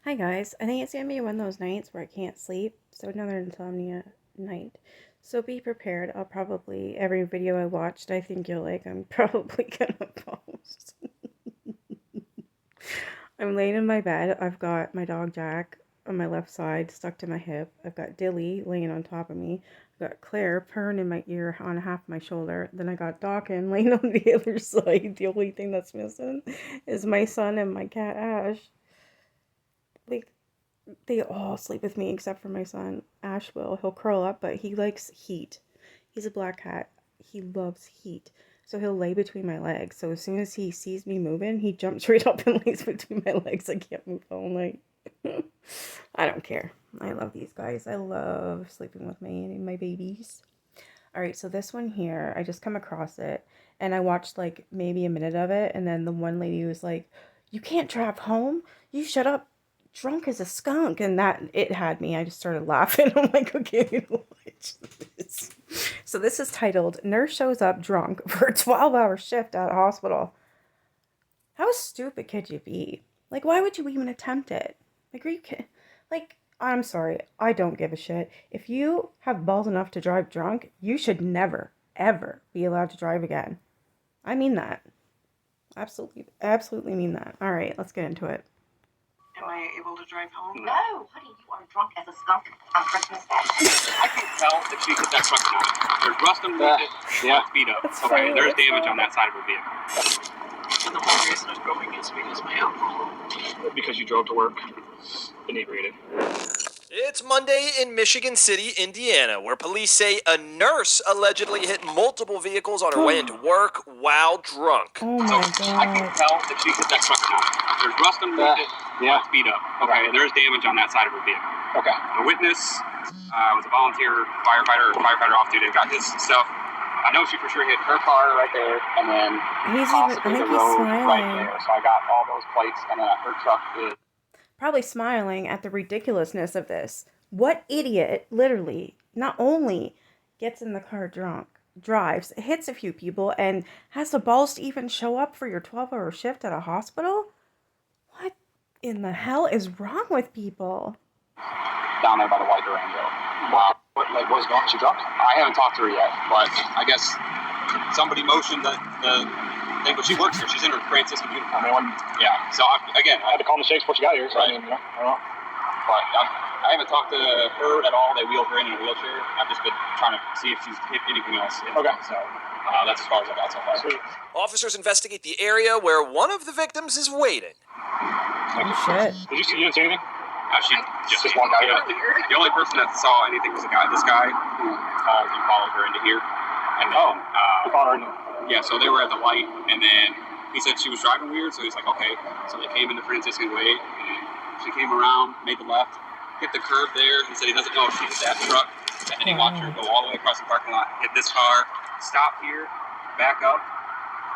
Hi guys, I think it's gonna be one of those nights where I can't sleep, so another insomnia night. So be prepared. I'll probably, every video I watched, I think you're like, I'm probably gonna post. I'm laying in my bed. I've got my dog Jack on my left side, stuck to my hip. I've got Dilly laying on top of me. I've got Claire purring in my ear on half my shoulder. Then I got Dawkin laying on the other side. The only thing that's missing is my son and my cat Ash. Like, they all sleep with me except for my son. Ash will. He'll curl up, but he likes heat. He's a black cat. He loves heat. So he'll lay between my legs. So as soon as he sees me moving, he jumps right up and lays between my legs. I can't move all night. I don't care. I love these guys. I love sleeping with my babies. All right, so this one here, I just come across it and I watched like maybe a minute of it, and then the one lady was like, "You can't drive home. You shut up. Drunk as a skunk." And that it had me. I just started laughing. I'm like, okay, watch this. So this is titled "Nurse Shows Up Drunk for a 12-Hour Shift at a Hospital." How stupid could you be? Like, why would you even attempt it? Like, are you kidding? Like, I'm sorry. I don't give a shit. If you have balls enough to drive drunk, you should never, ever be allowed to drive again. I mean that. Absolutely, absolutely mean that. All right, let's get into it. Am I able to drive home? No, honey, you are drunk as a skunk on Christmas Day. I can tell that she hit that truck now. There's rust underneath it. Yeah. Speed up. That's Okay, funny. there's damage on that side of her vehicle. And the whole reason is going against me is my alcohol. Because you drove to work inebriated. It's Monday in Michigan City, Indiana, where police say a nurse allegedly hit multiple vehicles on her way into work while drunk. Oh So my I can god. tell that she hit that truck now. There's rust underneath it. Yeah. Speed up. Okay, there's damage on that side of her vehicle. Okay. The witness was a volunteer firefighter off duty and got his stuff. I know she for sure hit her car right there, and then He's even, I possibly think the he's road smiling. right there. So I got all those plates, and then her truck is. Probably smiling at the ridiculousness of this. What idiot literally not only gets in the car drunk, drives, hits a few people, and has the balls to even show up for your 12-hour shift at a hospital? What in the hell is wrong with people? Down there by the white Durango. What's going on? She drunk? I haven't talked to her yet, but I guess somebody motioned the thing, but she works here. She's in her Franciscan uniform. Yeah. So I had to call the shakes before she got here. So right. I mean, I don't know. But I haven't talked to her at all. They wheeled her in a wheelchair. I've just been trying to see if she's hit anything else. Okay. So that's as far as I got so far. Sweet. Officers investigate the area where one of the victims is waiting. Oh shit. You didn't see anything? She just walked out here. The only person that saw anything was this guy who followed her into here. And then, he followed her into. Yeah, so they were at the light, and then he said she was driving weird, so he's like, okay. So they came into Franciscan Way, and she came around, made the left, hit the curb there. He said he doesn't know if she hit that truck, and then he watched her go all the way across the parking lot, hit this car, stop here, back up,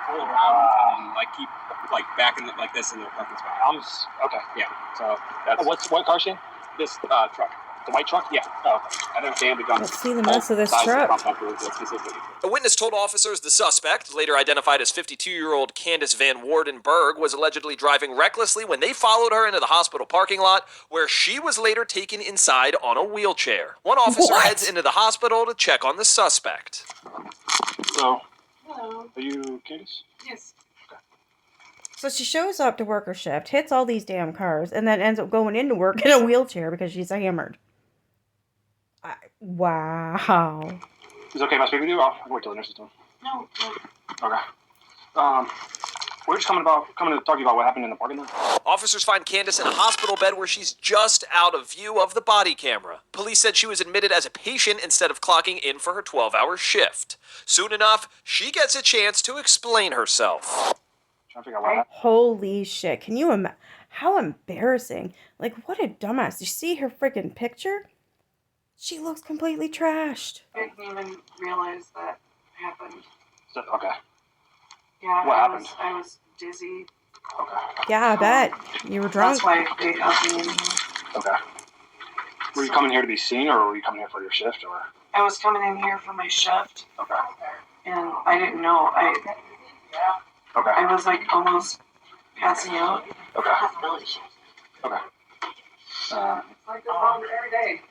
pull around, and keep backing like this in the parking spot. Okay. Yeah. So that's what car she in? This truck. The white truck? Yeah. Oh, okay. And then damage on. Let's see the mess of this truck. A witness told officers the suspect, later identified as 52-year-old Candace Van Wardenberg, was allegedly driving recklessly when they followed her into the hospital parking lot, where she was later taken inside on a wheelchair. One officer heads into the hospital to check on the suspect. So, Hello. are you Candace? Yes. So she shows up to work her shift, hits all these damn cars, and then ends up going into work in a wheelchair because she's hammered. Wow. Is it okay if I speak with you? I'll wait till the nurse is done. No. Okay. We're just coming to talk to you about what happened in the parking lot. Officers find Candace in a hospital bed where she's just out of view of the body camera. Police said she was admitted as a patient instead of clocking in for her 12-hour shift. Soon enough, she gets a chance to explain herself. Trying to figure out what happened. Holy shit. Can you imagine? How embarrassing. Like, what a dumbass. You see her freaking picture? She looks completely trashed. I didn't even realize that happened. Okay. Yeah. What happened? I was dizzy. Okay. Yeah, I bet. You were drunk. That's why they got me in here. Okay. Were you coming here to be seen, or were you coming here for your shift, or? I was coming in here for my shift, Okay. and I didn't know. Okay. I was almost passing out. Okay. Okay. Like this every day.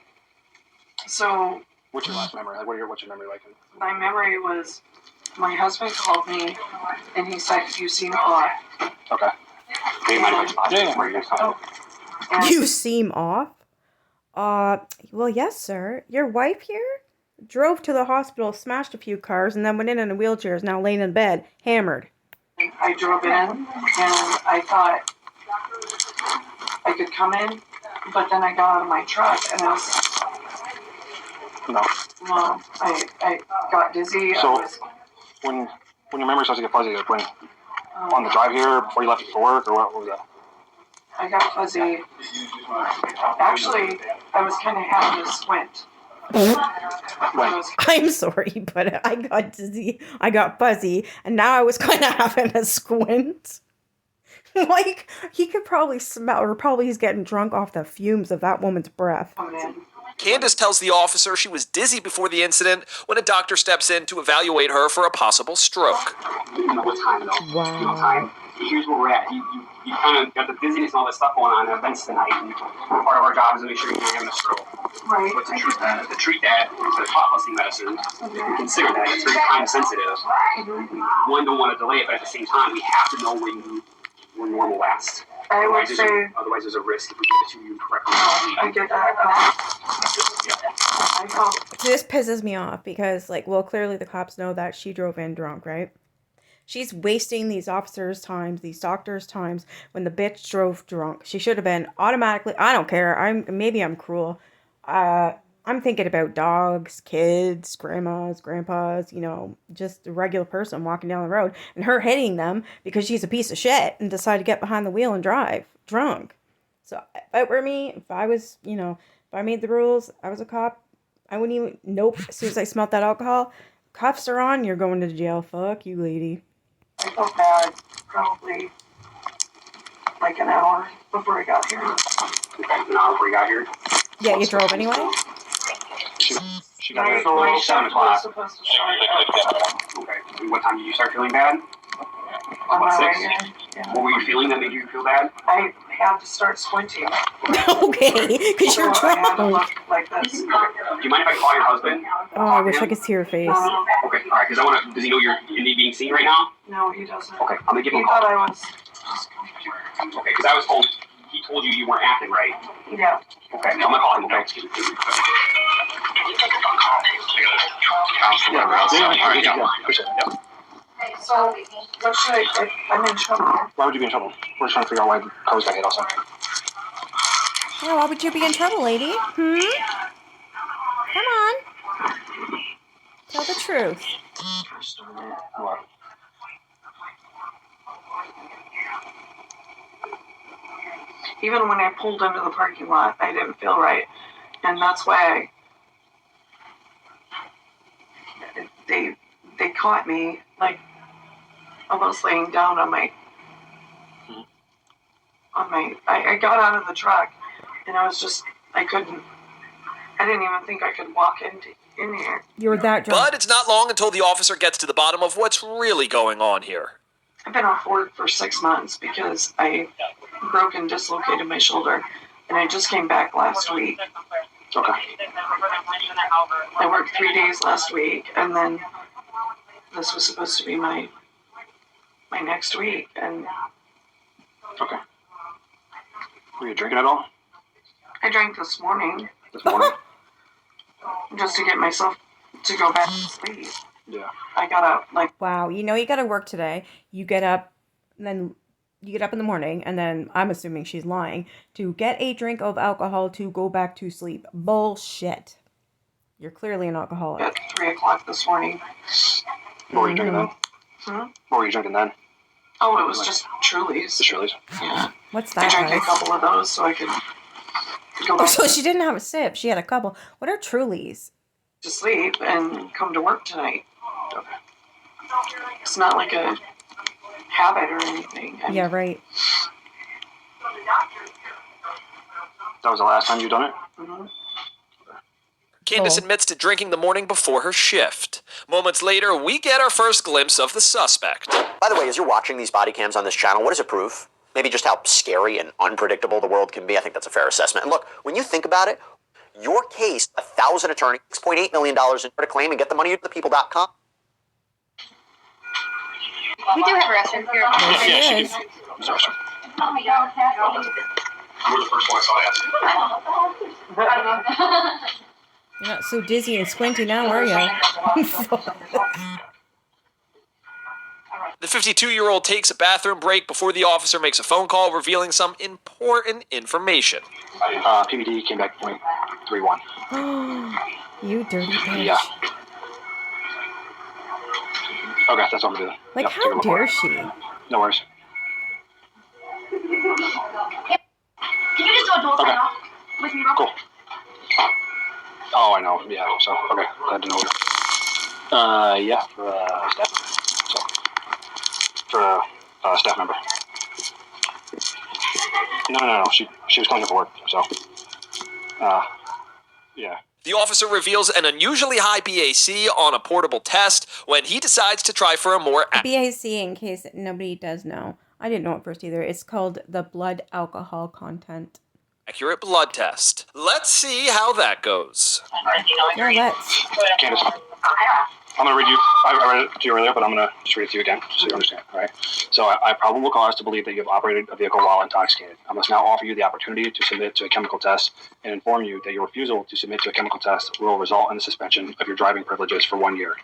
So What's your last memory? Like, what's your memory like? my memory was my husband called me and he said, "You seem off." Okay. And You seem off. Well, yes, sir. Your wife here drove to the hospital, smashed a few cars, and then went in a wheelchair. Is now laying in bed, hammered. I drove in and I thought I could come in, but then I got out of my truck and I was, No. I got dizzy. So- I was, When your memory starts to get fuzzy, like when on the drive here before you left for work, or what was that? I got fuzzy. Actually, I was kind of having a squint. I was, I'm sorry, but I got dizzy. I got fuzzy, and now I was kind of having a squint. Like, he could probably smell, or probably he's getting drunk off the fumes of that woman's breath. coming in. Candace tells the officer she was dizzy before the incident when a doctor steps in to evaluate her for a possible stroke. Wow. Here's where we're at. You kind of got the dizziness and all this stuff going on at events tonight. And part of our job is to make sure you're not having a stroke. Right. But to treat that with hot busting medicine, we consider that. It's very time sensitive. One, don't want to delay it, but at the same time, we have to know when normal lasts. I would say, Otherwise, there's a risk if we give it to you correctly. I get that. I felt This pisses me off because, like, well, clearly the cops know that she drove in drunk, right? She's wasting these officers' times, these doctors' times when the bitch drove drunk. She should have been automatically. I don't care. Maybe I'm cruel. I'm thinking about dogs, kids, grandmas, grandpas. You know, just a regular person walking down the road, and her hitting them because she's a piece of shit and decided to get behind the wheel and drive drunk. So if it were me, if I was, you know, if I made the rules, I was a cop, I wouldn't even. Nope. As soon as I smelled that alcohol, cuffs are on. You're going to jail. Fuck you, lady. I felt bad probably like an hour before I got here. Okay, an hour before you got here. Yeah, you drove anyway? She got here. My So, 7 shift o'clock. was supposed to start at Okay. And what time did you start feeling bad? on my way 6? here. Yeah. What were you feeling that made you feel bad? I had to start squinting. Okay, because you're So I had to drunk. look like this. Do you mind if I call your husband? Oh, I wish I could see her face. Okay, all right, because I want to. Does he know you're being seen right now? No, he doesn't. Okay, I'm gonna give him He a call. thought I was, Okay, because I was told he told you were acting right. yeah. Okay, I'm gonna call him. Okay, excuse me. Appreciate it. Yep. So, what should I'm in trouble. Why would you be in trouble? We're just trying to figure out why the cars got hit also. Yeah, why would you be in trouble, lady? Come on. Tell the truth. What? Even when I pulled into the parking lot, I didn't feel right. And that's why they caught me, like, almost laying down on my, I got out of the truck, and I was just, I didn't even think I could walk in here. You were that drunk. But it's not long until the officer gets to the bottom of what's really going on here. I've been off work for 6 months because I broke and dislocated my shoulder, and I just came back last week. Okay. I worked 3 days last week, and then this was supposed to be my next week, and Okay. Were you drinking at all I drank this morning this morning? just to get myself to go back to sleep. Yeah. I got up like Wow, you know you gotta work today. You get up, and then you get up in the morning, and then I'm assuming she's lying, to get a drink of alcohol to go back to sleep. Bullshit. You're clearly an alcoholic. at 3 o'clock this morning. What were you drinking then? Hmm? What were you drinking then? Oh, it was just Trulies. The Shirley's? Yeah. What's I that, drank a guys? couple of those so I could go Oh, back so she didn't have a sip. She had a couple. What are Trulies? to sleep and come to work tonight. It's not like a habit or anything. Yeah, right. That was the last time you done it? Mm-hmm. Candace Oh. admits to drinking the morning before her shift. Moments later, we get our first glimpse of the suspect. By the way, as you're watching these body cams on this channel, what does it prove? maybe just how scary and unpredictable the world can be. I think that's a fair assessment. And look, when you think about it, your case, 1,000 attorneys, $6.8 million in a claim and get the money to the people.com. We do have a restroom here. There she Yeah, is. I'm sorry, sir. Oh my God, Kathy. You were the first one I saw that. You're not so dizzy and squinty now, are you? The 52-year-old takes a bathroom break before the officer makes a phone call revealing some important information. PBD came back 0.31. You dirty bitch. Yeah. Okay, that's what I'm doing. Like, Yep, how dare she? No worries. Can you just do a dual Okay. sign off with me real quick? Cool. Oh, I know. Yeah, so, okay. Glad to know. Yeah, for staff. So, for staff member. No. She was coming here for work, so. Yeah. The officer reveals an unusually high BAC on a portable test when he decides to try for a more BAC, in case nobody does know. I didn't know at first either. It's called the blood alcohol content. accurate blood test. Let's see how that goes. Yeah, let's. Candace, I'm going to read you. I read it to you earlier, but I'm going to just read it to you again, just so you understand. All right. So I have probable cause to believe that you have operated a vehicle while intoxicated. I must now offer you the opportunity to submit to a chemical test and inform you that your refusal to submit to a chemical test will result in the suspension of your driving privileges for 1 year.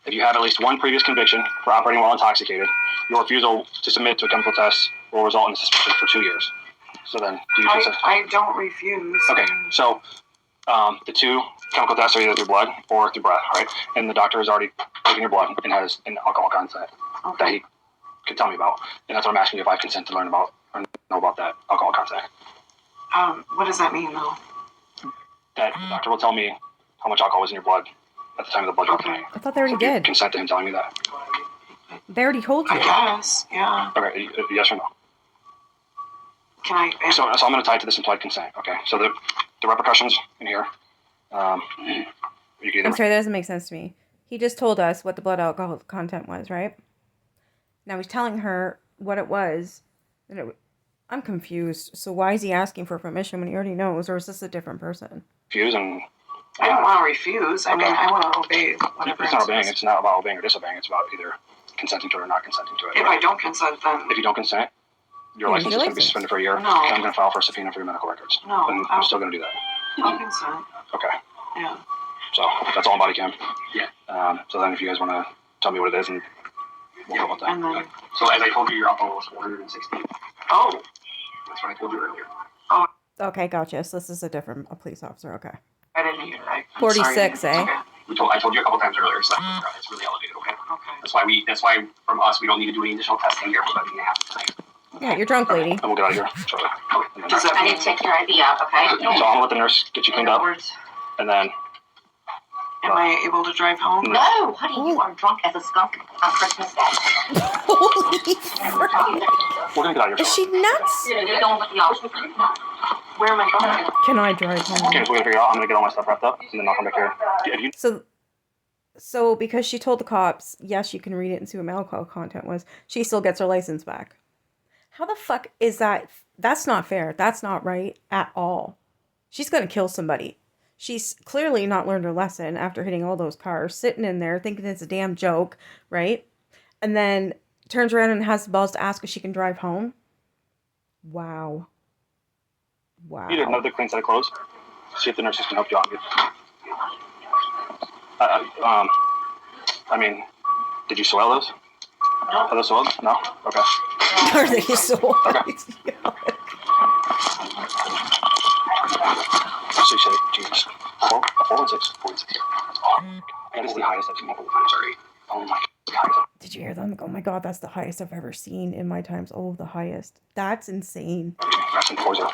If you have at least one previous conviction for operating while intoxicated, your refusal to submit to a chemical test will result in a suspension for 2 years. So then, do you consent? I don't refuse. Okay, so the two chemical tests are either through blood or through breath, right? And the doctor has already taken your blood and has an alcohol content that he could tell me about. And that's what I'm asking you if I consent to learn about or know about that alcohol content. What does that mean, though? That the doctor will tell me how much alcohol was in your blood at the time of the blood draw tonight. I thought they already Do you did. consent to him telling me that? They already told you. I guess, yeah. Okay, yes or no? Can I? So I'm going to tie it to this implied consent, okay? So the repercussions in here, you can either I'm sorry, that doesn't make sense to me. He just told us what the blood alcohol content was, right? Now he's telling her what it was. I'm confused. So why is he asking for permission when he already knows? Or is this a different person? refuse and... I don't want to refuse. I mean, Okay. I want to obey whatever. It's not obeying. It's not about obeying or disobeying. It's about either consenting to it or not consenting to it. If I don't consent, then If you don't consent, your Yeah, license is your going to be license. suspended for a year. No. And I'm going to file for a subpoena for your medical records. No, And I'm still going to do that. I'll consent. Okay. Yeah. So that's all on body cam. Yeah. So then if you guys want to tell me what it is, and we'll go about that. And then, So as I told you, your alcohol was 460. oh, That's what I told you earlier. Okay, gotcha. So this is a police officer. Okay. I didn't hear. I'm 46, sorry. eh? Okay. I told you a couple times earlier, so it's really elevated, okay? Okay. That's why from us, we don't need to do any additional testing here. We're letting it happen tonight. Yeah, you're drunk, lady. And we'll get out of here shortly. And then- Does that I mean? need to check your ID out, okay? So I'm going to let the nurse get you In cleaned other up, words, and then am I able to drive home? No, honey, you are drunk as a skunk on Christmas Day. Holy frick. we're going to get out of here Is shortly. she nuts? You're going with the officer. Where am I going? Can I drive home? Okay, so we're going to figure out. I'm going to get all my stuff wrapped up, and then I'll come back here. If you So because she told the cops, yes, you can read it and see what my alcohol content was, she still gets her license back. How the fuck is that? That's not fair. That's not right at all. She's going to kill somebody. She's clearly not learned her lesson after hitting all those cars, sitting in there thinking it's a damn joke, right? And then turns around and has the balls to ask if she can drive home. Wow. need another clean set of clothes, see if the nurses can help you out. I mean, did you soil those? Are those soiled? No? Okay. Are they so? Six, eight, Jesus. 4 and 6. 4 and 6. Oh, that is the highest I've seen. I'm sorry. Oh my God. The highest. Did you hear them? Oh my God, that's the highest I've ever seen in my times. Oh, the highest. That's insane. That's in 4 0.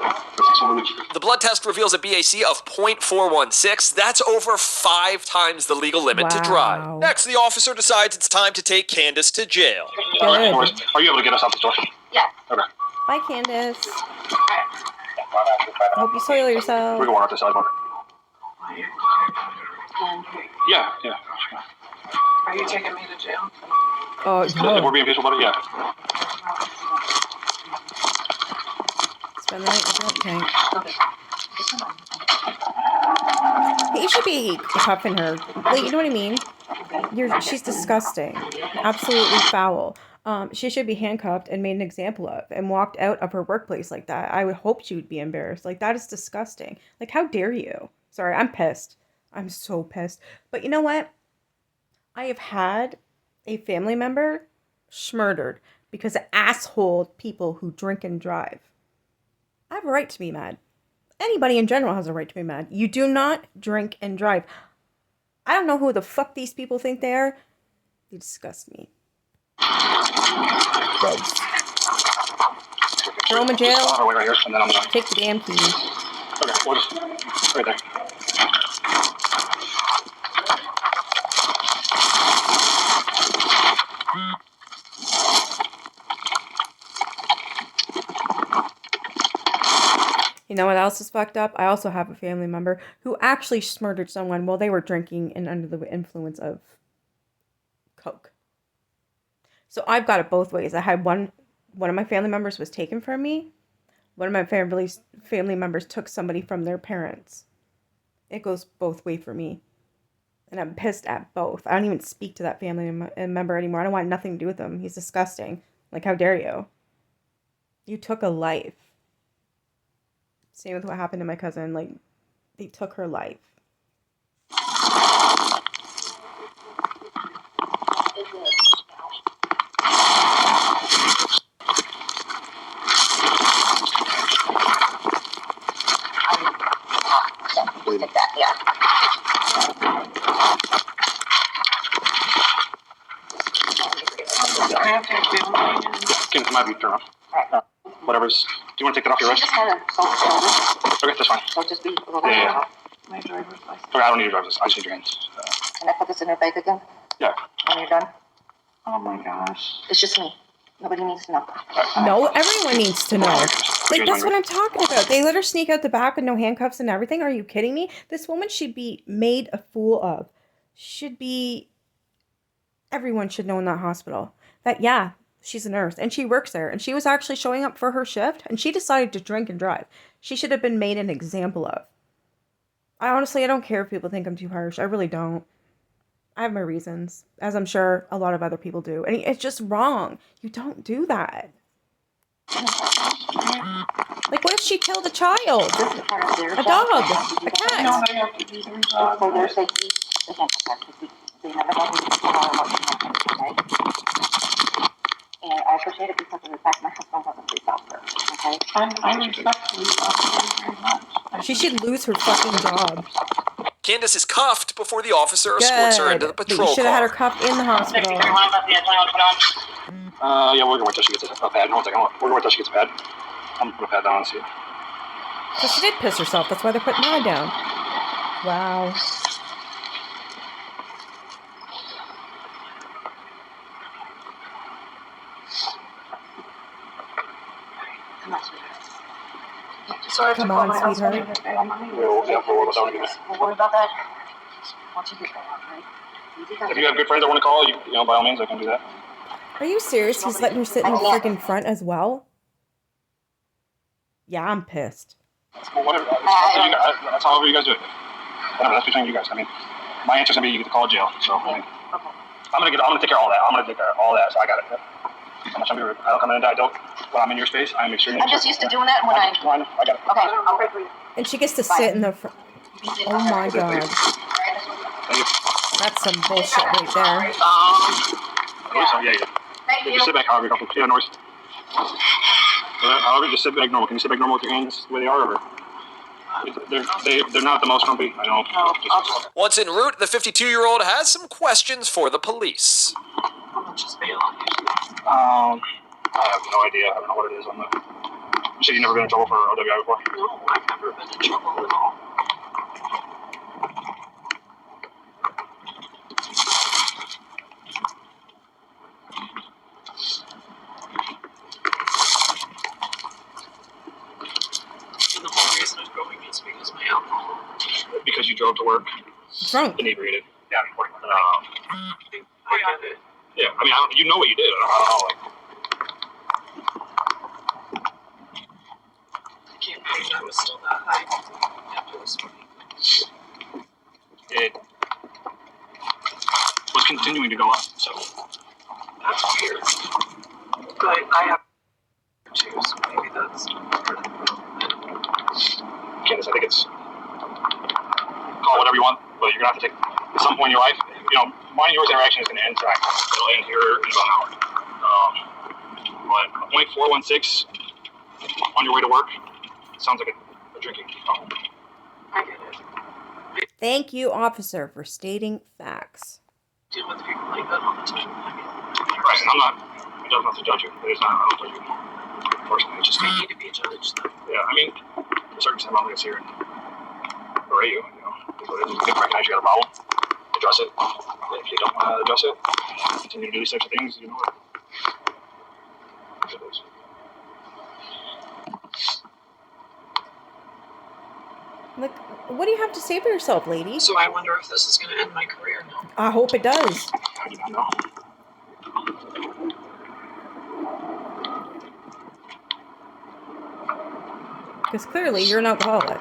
The blood test reveals a BAC of 0.416. That's over 5 times the legal limit to Wow. drive. Next, the officer decides it's time to take Candace to jail. Good. Are you able to get us out the door? Yeah. Okay. Bye, Candace. I hope you soil yourself. We can walk out the sidewalk. Yeah. Are you taking me to jail? Oh, If we're being peaceful about it, yeah. Spend the night in the drunk tank. He should be cuffing her. Like, you know what I mean? She's disgusting. Absolutely foul. She should be handcuffed and made an example of and walked out of her workplace like that. I would hope she would be embarrassed. Like, that is disgusting. Like, how dare you? Sorry, I'm pissed. I'm so pissed. But you know what? I have had a family member murdered because of asshole people who drink and drive. I have a right to be mad. Anybody in general has a right to be mad. You do not drink and drive. I don't know who the fuck these people think they are. They disgust me. Gross. Throw them in jail. Right here, and then I'm gonna Take the damn key. Okay, we'll just right there. You know what else is fucked up? I also have a family member who actually murdered someone while they were drinking and under the influence of coke. So I've got it both ways. I had one of my family members was taken from me. One of my family members took somebody from their parents. It goes both ways for me. And I'm pissed at both. I don't even speak to that family member anymore. I don't want nothing to do with him. He's disgusting. Like, how dare you? You took a life. Same with what happened to my cousin. Like, they took her life. Take that, yeah. I have to Can come out of your turn off. Whatever's. Do you want to take that off your She wrist? just had a soft shoulder, Okay, that's fine. so just be a little Yeah. my driver's license. Okay, I don't need your driver's. I just need your hands. Can I put this in her bag again Yeah. when you're done? Oh my gosh. It's just me. Nobody needs to know. No, everyone needs to know. Put Like, your that's hands what on I'm talking about. They let her sneak out the back with no handcuffs and everything. Are you kidding me? This woman should be made a fool of. Everyone should know in that hospital that, yeah, she's a nurse and she works there and she was actually showing up for her shift and she decided to drink and drive. She should have been made an example of. I don't care if people think I'm too harsh. I really don't. I have my reasons, as I'm sure a lot of other people do. And it's just wrong. You don't do that. Like, what if she killed a child? This is part of their A job. dog? A I cat? know I have to do their It's job. for their safety. They can't protect because they never know who's going on or what's going on, right? And I appreciate it because of the fact my husband was a police officer, okay? I respect police officers very much. She should lose her fucking job. Candace is cuffed before the officer escorts her into the Good. But you patrol should have had her car. cuffed in the hospital. Yeah, we're gonna wait till she gets a pad. Hold on, we're gonna wait till she gets a pad. I'm gonna put a pad down and see. So she did piss herself. That's why they're putting her down. Wow. Come on, sweetheart. So I have to Come call on, my husband sweetheart. and pay the money. We'll without again. We'll worry about that once you get there, okay? If you have good friends that want to call, you know, by all means, I can do that. Are you serious? He's letting her sit in the freaking front as well? Yeah, I'm pissed. Well, whatever. That's however you guys do it. Whatever. That's between you guys. I mean, my answer's gonna be you get to call jail. So I mean, I'm gonna take care of all that. I'm gonna take care of all that. So I got it. I'm not trying to be rude. I don't come in and I don't. When I'm in your space, I'm extremely. I'm just used to doing that when I got it. okay, I'll pray for you. And she gets to sit in the front. Oh my god. Thank you. That's some bullshit right there. So, yeah. Thank Just you. sit back however you're comfortable. Yeah, no worries. However, just sit back normal. Can you sit back normal with your hands the way they are? Or they're not the most comfy. I know. Once en route, the 52-year-old has some questions for the police. I have no idea. I don't know what it is. You said you've never been in trouble for OWI before? No, I've never been in trouble at all. And the whole reason I'm going is because of my alcohol. Because you drove to work Drunk. inebriated. Yeah, I get it. yeah. I mean, you know what you did. I don't know. I was still that high after this morning. It was continuing to go up, so That's weird. But I have too, so maybe that's Candace, I think it's call it whatever you want, but you're gonna have to take at some point in your life. Mine and yours interaction is gonna end tonight. It'll end here in about an hour. But a .416 on your way to work sounds like a drinking problem. I get it. Thank you, officer, for stating facts. I deal with people like that all the time. Right, and it doesn't have to judge you. It is not, I don't judge you. Personally, it's just I need to be judged, though. yeah, I mean, the circumstance I'm going to sit here and berate you, is what it is. You can recognize you got a problem, address it. If you don't want to address it, continue to do these types of things, what it is. Like, what do you have to say for yourself, lady? So I wonder if this is going to end my career now. I hope it does. I do not know. Because clearly you're an alcoholic.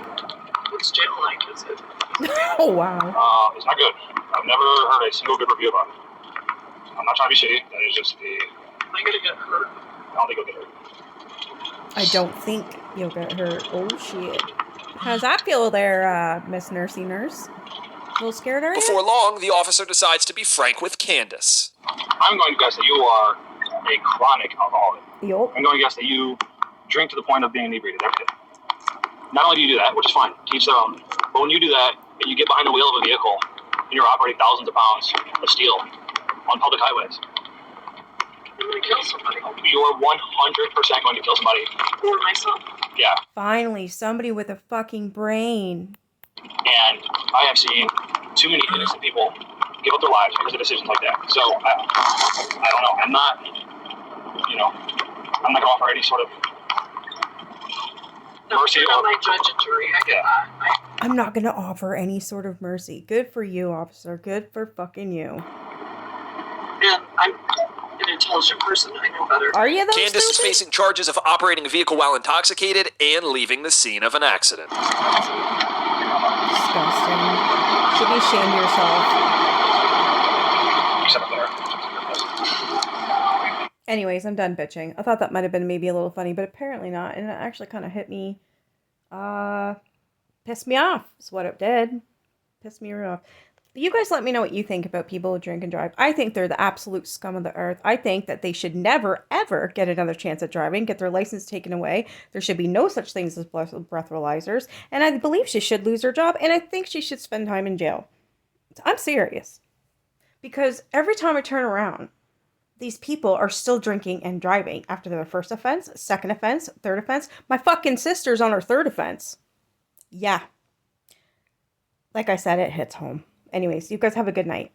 What's jail like? Is it? Oh, wow. It's not good. I've never heard a single good review about it. I'm not trying to be shitty. That is just the. Am I going to get hurt? I don't think you'll get hurt. I don't think you'll get hurt. Oh, shit. How's that feel there, Miss Nursey Nurse? A little scared, are you? Before long, the officer decides to be frank with Candace. I'm going to guess that you are a chronic alcoholic. Yup. I'm going to guess that you drink to the point of being inebriated every day. Not only do you do that, which is fine, teach their own, but when you do that and you get behind the wheel of a vehicle and you're operating thousands of pounds of steel on public highways, I'm going to kill somebody. you're 100% going to kill somebody. Or myself. Yeah, Finally, somebody with a fucking brain. and I have seen too many innocent people give up their lives because of decisions like that. So I don't know. I'm not going to offer any sort of mercy You're or not my judge and jury. I get that. I'm not going to offer any sort of mercy. Good for you, officer. Good for fucking you. And I'm an intelligent person. I know better. Are you, though, Candace is stupid? facing charges of operating a vehicle while intoxicated and leaving the scene of an accident. Disgusting. Should be ashamed of yourself. except there. Anyways, I'm done bitching. I thought that might have been maybe a little funny, but apparently not. And it actually kind of hit me. Pissed me off. Is what it did. Pissed me off. You guys let me know what you think about people who drink and drive. I think they're the absolute scum of the earth. I think that they should never, ever get another chance at driving, get their license taken away. There should be no such things as breathalyzers. And I believe she should lose her job. And I think she should spend time in jail. I'm serious. Because every time I turn around, these people are still drinking and driving after their first offense, second offense, third offense. My fucking sister's on her third offense. Yeah. Like I said, it hits home. Anyways, you guys have a good night.